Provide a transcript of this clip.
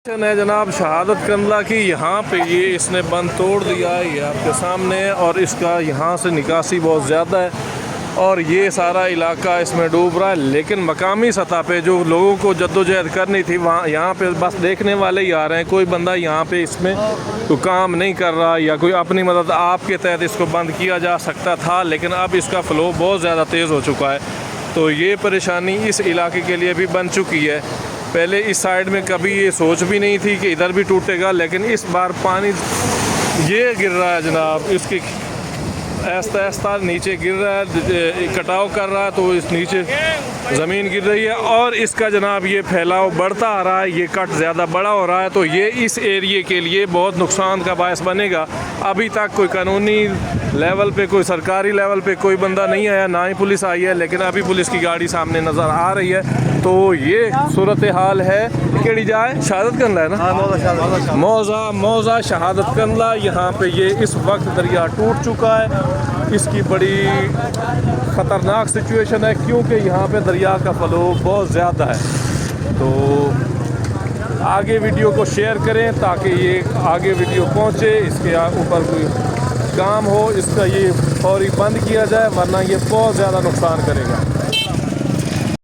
है जनाब शहादत कंदला की। यहाँ पे ये इसने बंद तोड़ दिया है, ये आपके सामने है। और इसका यहाँ से निकासी बहुत ज़्यादा है और ये सारा इलाका इसमें डूब रहा है। लेकिन मकामी सतह पे जो लोगों को जद्दोजहद करनी थी वहाँ यहाँ पे बस देखने वाले ही आ रहे हैं। कोई बंदा यहाँ पे इसमें तो काम नहीं कर रहा या कोई अपनी मदद आपके तहत इसको बंद किया जा सकता था, लेकिन अब इसका फ़्लो बहुत ज़्यादा तेज़ हो चुका है। तो ये परेशानी इस इलाके के लिए भी बन चुकी है। पहले इस साइड में कभी ये सोच भी नहीं थी कि इधर भी टूटेगा, लेकिन इस बार पानी ये गिर रहा है जनाब, इसकी आहिस्ता आहिस्ता नीचे गिर रहा है, कटाव कर रहा है तो इस नीचे ज़मीन गिर रही है और इसका जनाब ये फैलाव बढ़ता आ रहा है, ये कट ज़्यादा बड़ा हो रहा है। तो ये इस एरिए के लिए बहुत नुकसान का बायस बनेगा। अभी तक कोई कानूनी लेवल पे, कोई सरकारी लेवल पे कोई बंदा नहीं आया, ना ही पुलिस आई है, लेकिन अभी पुलिस की गाड़ी सामने नज़र आ रही है। तो ये सूरत हाल है। केड़ी जाए शहादत कंदला है ना, मौजा शहादत कंदला। यहाँ पे ये इस वक्त दरिया टूट चुका है। इसकी बड़ी ख़तरनाक सिचुएशन है क्योंकि यहाँ पे दरिया का फ़्लो बहुत ज़्यादा है। तो आगे वीडियो को शेयर करें ताकि ये आगे वीडियो पहुँचे, इसके ऊपर कोई काम हो, इसका ये फौरी बंद किया जाए, वरना ये बहुत ज़्यादा नुकसान करेगा।